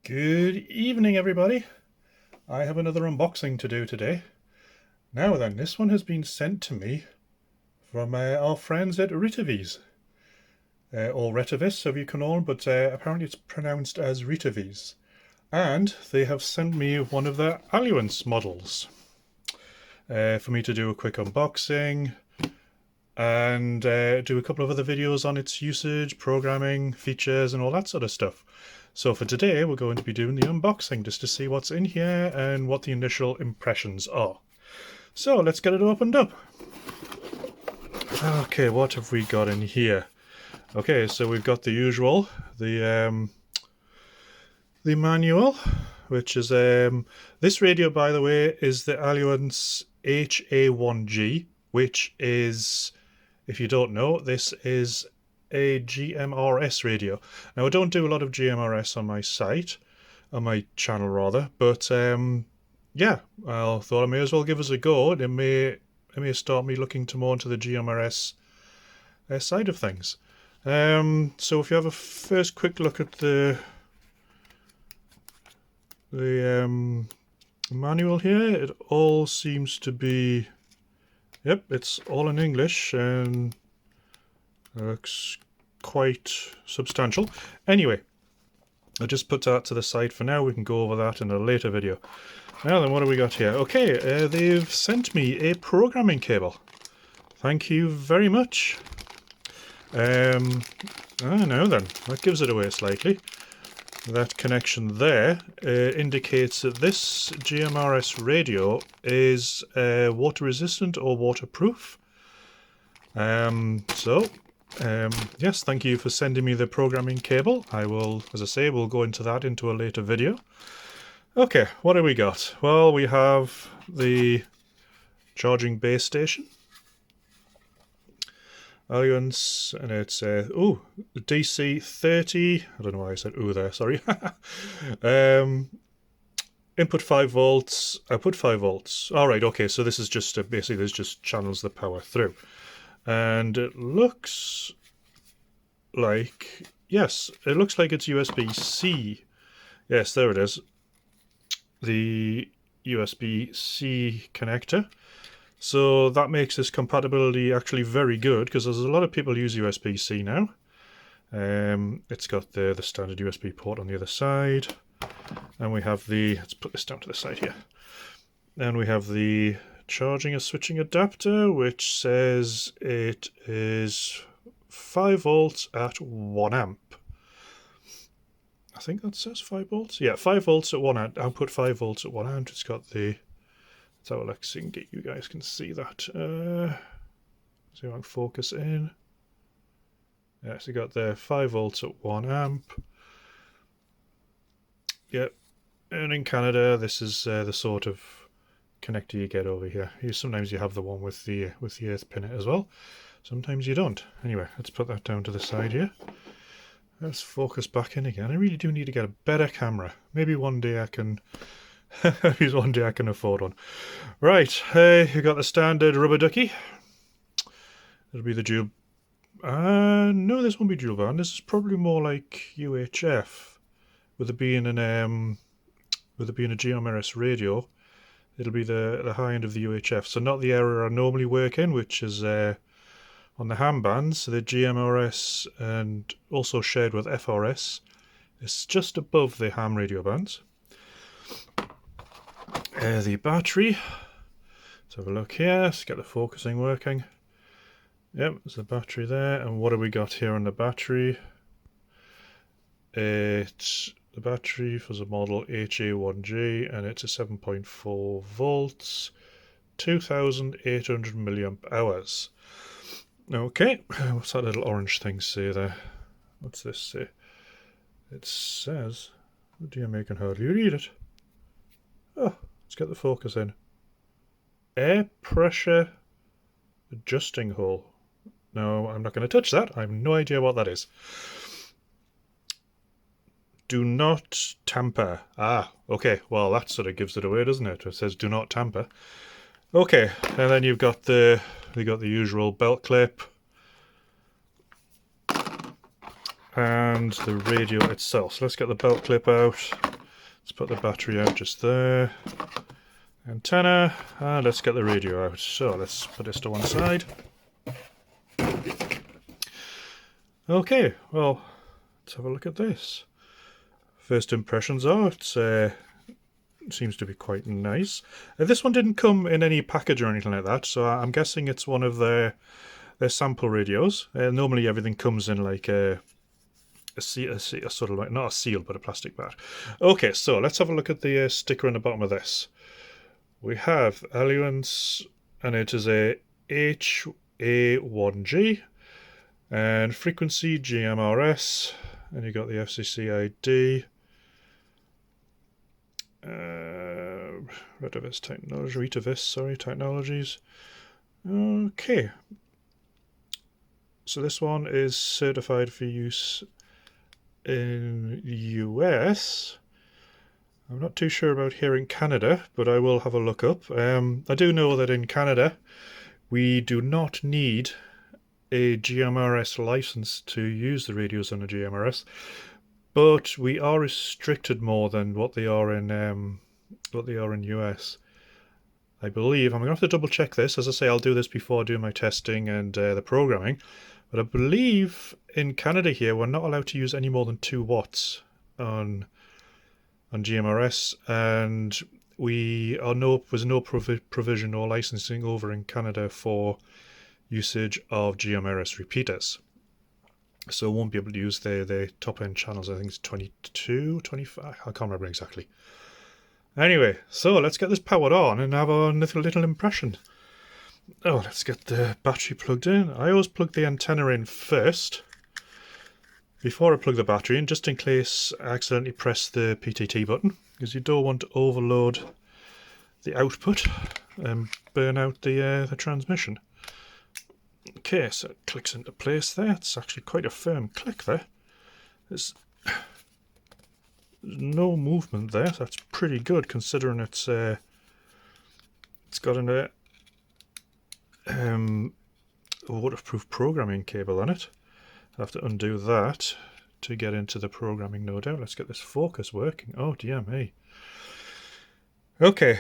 Good evening, everybody. I have another unboxing to do today. Now then, this one has been sent to me from our friends at RETEVIS, or RETEVIS, so you can all, but apparently it's pronounced as RETEVIS. And they have sent me one of their Ailunce models for me to do a quick unboxing and do a couple of other videos on its usage, programming, features, and all that sort of stuff. So for today, we're going to be doing the unboxing just to see what's in here and what the initial impressions are. So let's get it opened up. Okay, what have we got in here? Okay, so we've got the usual, the manual, which is this radio, by the way, is the Ailunce HA1G, which is, if you don't know, this is a GMRS radio. Now I don't do a lot of GMRS on my site, on my channel rather, but yeah, I thought I may as well give us a go. It may start me looking more into the GMRS side of things. So if you have a first quick look at the manual here, it all seems to be, yep, it's all in English and looks quite substantial. Anyway, I'll just put that to the side for now. We can go over that in a later video. Now then, what do we got here? Okay, they've sent me a programming cable. Thank you very much. Now then, that gives it away slightly. That connection there indicates that this GMRS radio is water resistant or waterproof. Yes, thank you for sending me the programming cable. I will, as I say, we'll go into that into a later video. Okay, what do we got? Well, we have the charging base station. Ailunce, and it's DC 30. I don't know why I said ooh there, sorry. Input 5 volts, output 5 volts. Alright, okay, so this is just basically this just channels the power through. And it looks like, yes, it looks like it's USB-C. Yes, there it is. The USB-C connector. So that makes this compatibility actually very good, because there's a lot of people use USB-C now. It's got the standard USB port on the other side. And we have the, let's put this down to the side here. And we have the charging and switching adapter, which says it is 5 volts at 1 amp. I think that says 5 volts. Yeah, 5 volts at 1 amp. Output 5 volts at 1 amp. It's got the, let's have a look, so you guys can see that. See if I can focus in. Yeah, so you got the 5 volts at 1 amp. Yep. And in Canada, this is the sort of connector you get over here. Sometimes you have the one with the earth pin as well. Sometimes you don't. Anyway, let's put that down to the side here. Let's focus back in again. I really do need to get a better camera. Maybe one day I can. Maybe one day I can afford one. Right, you got the standard rubber ducky. It'll be the dual. No, this won't be dual band. This is probably more like UHF, with it being an a GMRS radio. It'll be the high end of the UHF, so not the area I normally work in, which is on the ham bands. So the GMRS and also shared with FRS. It's just above the ham radio bands. The battery. Let's have a look here. Let's get the focusing working. Yep, there's the battery there. And what have we got here on the battery? It's the battery for the model HA1G, and it's a 7.4 volts, 2,800 milliamp hours. Okay, what's that little orange thing say there? What's this say? It says, oh dear me, I can hardly read it. Oh, let's get the focus in. Air pressure adjusting hole. No, I'm not going to touch that. I have no idea what that is. Do not tamper. Ah, okay. Well, that sort of gives it away, doesn't it? It says do not tamper. Okay, and then you've got the usual belt clip. and the radio itself. So let's get the belt clip out. Let's put the battery out just there. Antenna, and let's get the radio out. So let's put this to one side. Okay, well, let's have a look at this. First impressions are, it seems to be quite nice. This one didn't come in any package or anything like that, so I'm guessing it's one of their sample radios. Normally everything comes in like a sort of like, not a seal, but a plastic bag. Okay, so let's have a look at the sticker on the bottom of this. We have Ailunce, and it is a HA1G, and frequency GMRS, and you got the FCC ID. RETEVIS Technologies. Okay. So this one is certified for use in the US. I'm not too sure about here in Canada, but I will have a look up. I do know that in Canada we do not need a GMRS license to use the radios on a GMRS, but we are restricted more than what they are in US. I believe I'm going to have to double check this. As I say, I'll do this before I do my testing and the programming. But I believe in Canada here we're not allowed to use any more than 2 watts on GMRS, and there's no provision or licensing over in Canada for usage of GMRS repeaters. So won't be able to use their top end channels. I think it's 22, 25, I can't remember exactly. Anyway, so let's get this powered on and have a little impression. Oh, let's get the battery plugged in. I always plug the antenna in first before I plug the battery in, just in case I accidentally press the PTT button, because you don't want to overload the output and burn out the transmission. Okay, so it clicks into place there. It's actually quite a firm click there. There's no movement there, so that's pretty good considering it's got a waterproof programming cable on it. I'll have to undo that to get into the programming, no doubt. Let's get this focus working. Oh dear me. Okay,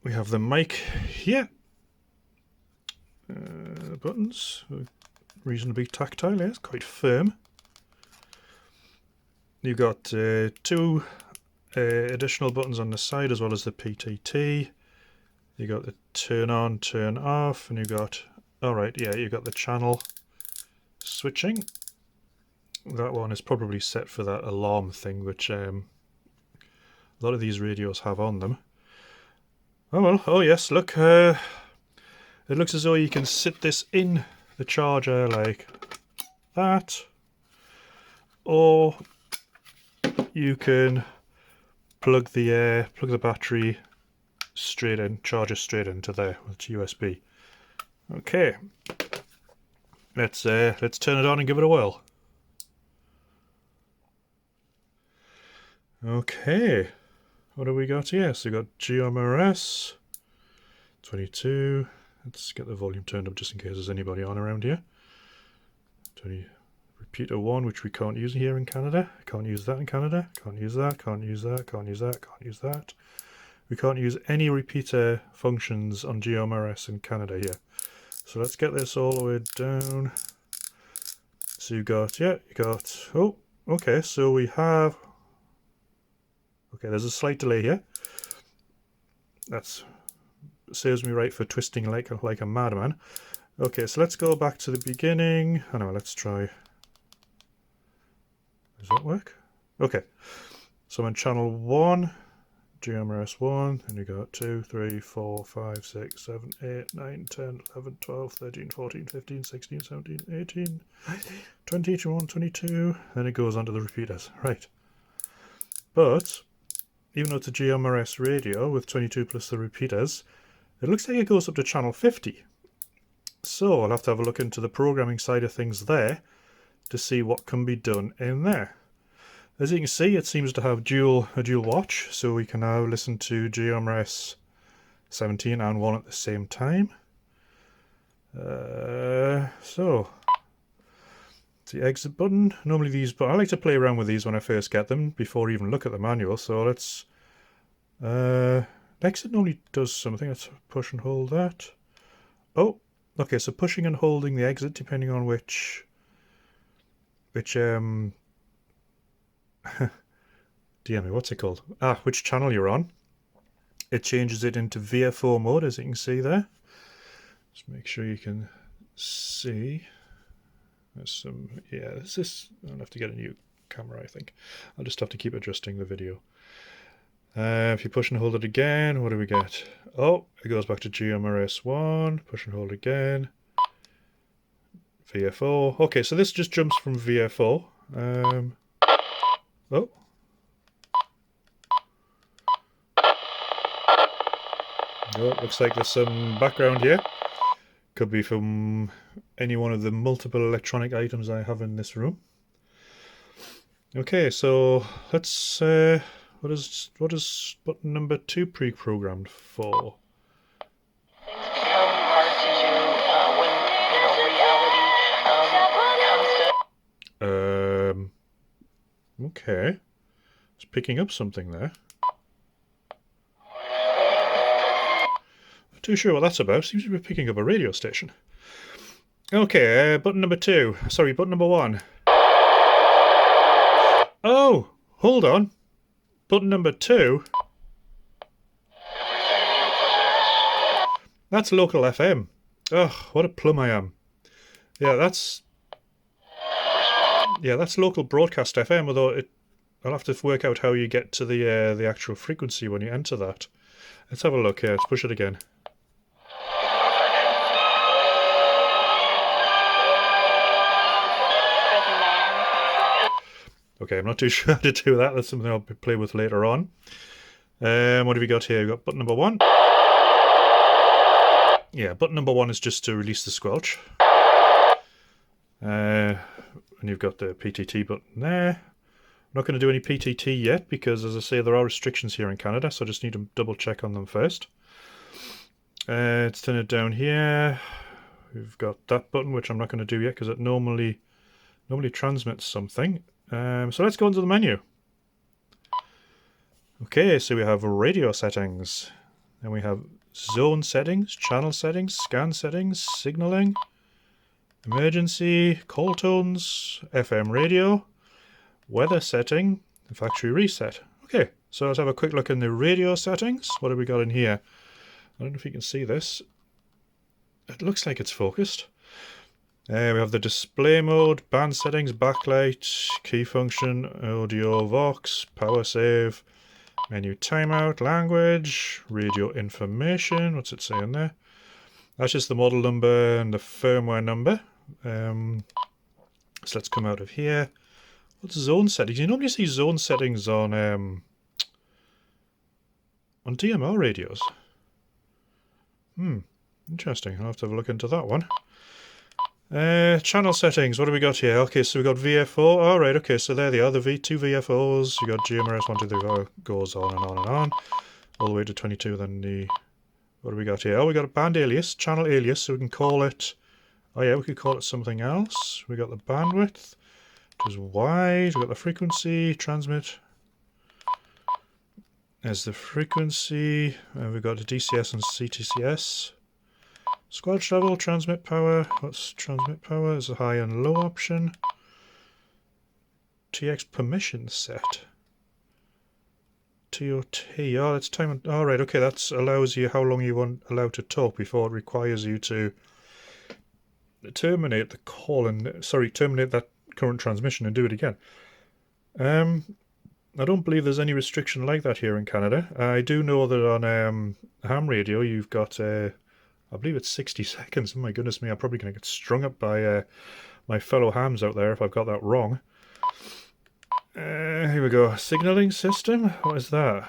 we have the mic here. Buttons, reasonably tactile, yes, quite firm. You've got 2 additional buttons on the side as well as the PTT. You got the turn on, turn off, and you got, alright, yeah, you got the channel switching. That one is probably set for that alarm thing, which a lot of these radios have on them. Oh well, oh yes, look, it looks as though you can sit this in the charger like that, or you can plug the battery straight in, charger straight into there with USB. Okay, let's turn it on and give it a whirl. Okay, what have we got here? So we got GMRS 22. Let's get the volume turned up just in case there's anybody on around here. 20. Repeater 1, which we can't use here in Canada. Can't use that in Canada. Can't use that. Can't use that. Can't use that. Can't use that. We can't use any repeater functions on GMRS in Canada here. So let's get this all the way down. So you got, oh, okay, so we have, okay, there's a slight delay here. That's serves me right for twisting like a madman. Okay, so let's go back to the beginning. Oh no, let's try. Does that work? Okay, so I'm on channel 1, GMRS 1, and you got 2, 3, 4, 5, 6, 7, 8, 9, 10, 11, 12, 13, 14, 15, 16, 17, 18, 20, 21, 22, then it goes on to the repeaters. Right. But even though it's a GMRS radio with 22 plus the repeaters, it looks like it goes up to channel 50. So I'll have to have a look into the programming side of things there to see what can be done in there. As you can see, it seems to have a dual watch, so we can now listen to GMRS 17 and 1 at the same time. So The exit button. Normally these, but I like to play around with these when I first get them before I even look at the manual. So let's. Exit normally does something. Let's push and hold that. Oh, okay. So pushing and holding the exit, depending on which dear me, what's it called? Which channel you're on. It changes it into VFO mode, as you can see there. Just make sure you can see. There's some, yeah, I'll have to get a new camera, I think. I'll just have to keep adjusting the video. If you push and hold it again, what do we get? Oh, it goes back to GMRS 1. Push and hold again. VFO. Okay, so this just jumps from VFO. Oh. Oh, looks like there's some background here. Could be from any one of the multiple electronic items I have in this room. Okay, so let's what is button number 2 pre-programmed for? Things become hard to do when reality comes to. Okay, it's picking up something there. Not too sure what that's about. Seems to be picking up a radio station. Okay, button number 2. Sorry, button number 1. Oh, hold on. Button number 2. That's local FM. Ugh, what a plum I am. Yeah, that's local broadcast FM. Although I'll have to work out how you get to the actual frequency when you enter that. Let's have a look here. Let's push it again. Okay, I'm not too sure how to do that. That's something I'll play with later on. What have we got here? We've got button number 1. Yeah, button number 1 is just to release the squelch. And you've got the PTT button there. I'm not going to do any PTT yet because, as I say, there are restrictions here in Canada, so I just need to double check on them first. Let's turn it down here. We've got that button, which I'm not going to do yet because it normally transmits something. So let's go into the menu. Okay, so we have radio settings. Then we have zone settings, channel settings, scan settings, signaling, emergency, call tones, FM radio, weather setting, and factory reset. Okay, so let's have a quick look in the radio settings. What have we got in here? I don't know if you can see this. It looks like it's focused. We have the display mode, band settings, backlight, key function, audio, vox, power save, menu timeout, language, radio information. What's it saying there? That's just the model number and the firmware number. So let's come out of here. What's zone settings? You normally see zone settings on DMR radios. Interesting. I'll have to have a look into that one. Channel settings, what do we got here? Okay, so we got VFO. Alright, okay, so there they are, the two VFOs. You got GMRS 1, 2, 3, goes on and on and on. All the way to 22, then the... What do we got here? Oh, we got a band alias, channel alias, so we can call it... Oh yeah, we could call it something else. We got the bandwidth, which is wide. We got the frequency, transmit. There's the frequency. We've got the DCS and CTCS. Squelch level, transmit power. What's transmit power? There's a high and low option. TX permission set. TOT. Oh, that's time. Alright, okay, that allows you how long you want allowed to talk before it requires you to terminate the call and terminate that current transmission and do it again. I don't believe there's any restriction like that here in Canada. I do know that on ham radio you've got I believe it's 60 seconds. Oh my goodness me, I'm probably going to get strung up by my fellow hams out there if I've got that wrong. Here we go. Signaling system? What is that?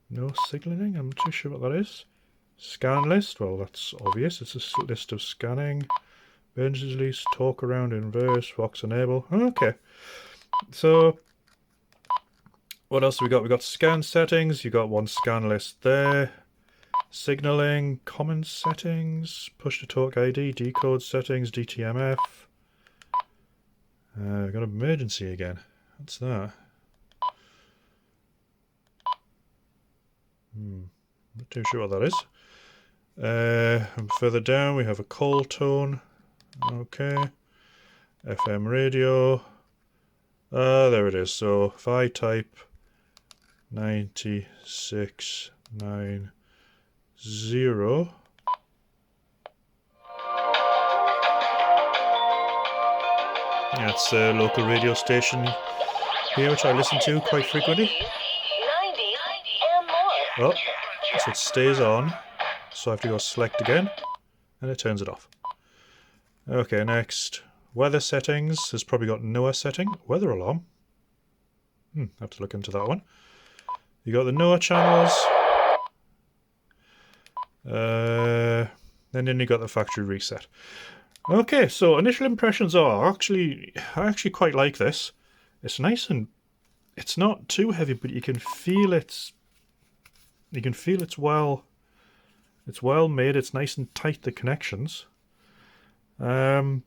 No signaling? I'm not too sure what that is. Scan list? Well, that's obvious. It's a list of scanning. Emergency release, talk around, inverse, Vox enable. Okay. So, what else have we got? We've got scan settings. You've got one scan list there. Signaling, common settings, push to talk ID, decode settings, DTMF. I've got emergency again. What's that? Not too sure what that is. And further down we have a call tone. Okay. FM radio. There it is. So if I type 9690. That's a local radio station here, which I listen to quite frequently. 90s, and more. Oh, so it stays on. So I have to go select again, and it turns it off. Okay, next. Weather settings has probably got NOAA setting. Weather alarm. I have to look into that one. You got the NOAA channels. And then you got the factory reset. Okay, so initial impressions are I actually quite like this. It's nice and it's not too heavy, but you can feel it's well made. It's nice and tight, the connections. What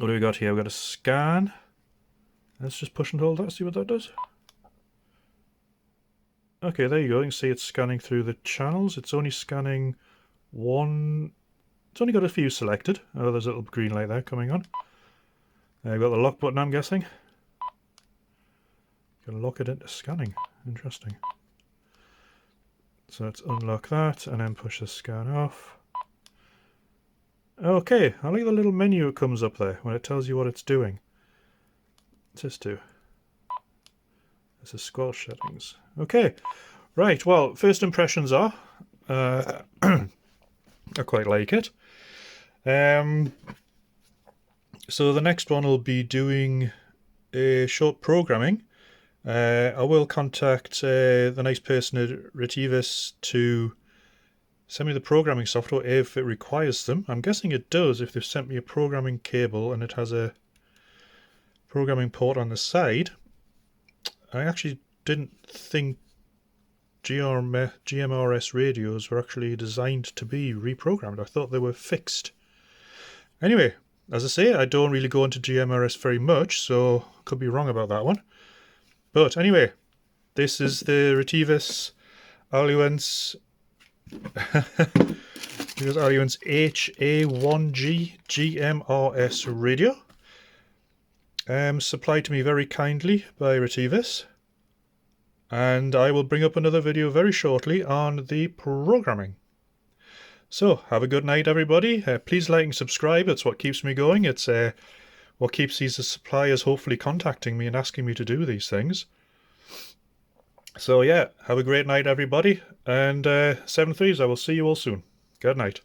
do we got here? We've got a scan. Let's just push and hold that, see what that does. Okay, there you go. You can see it's scanning through the channels. It's only scanning one. It's only got a few selected. Oh, there's a little green light there coming on. You've got the lock button, I'm guessing. You can lock it into scanning. Interesting. So let's unlock that and then push the scan off. Okay, I like the little menu that comes up there when it tells you what it's doing. What's this do? This is squelch settings. Okay, right, well, first impressions are I quite like it. So the next one will be doing a short programming. I will contact the nice person at RETEVIS to send me the programming software if it requires them. I'm guessing it does if they've sent me a programming cable and it has a programming port on the side. I actually didn't think GMRS radios were actually designed to be reprogrammed. I thought they were fixed. Anyway, as I say, I don't really go into GMRS very much, so could be wrong about that one. But anyway, this is the RETEVIS Ailunce Ailunce HA1G GMRS Radio. Supplied to me very kindly by RETEVIS. And I will bring up another video very shortly on the programming. So, have a good night, everybody. Please like and subscribe. It's what keeps me going. It's what keeps these suppliers hopefully contacting me and asking me to do these things. So yeah, have a great night, everybody. And 7 threes, I will see you all soon. Good night.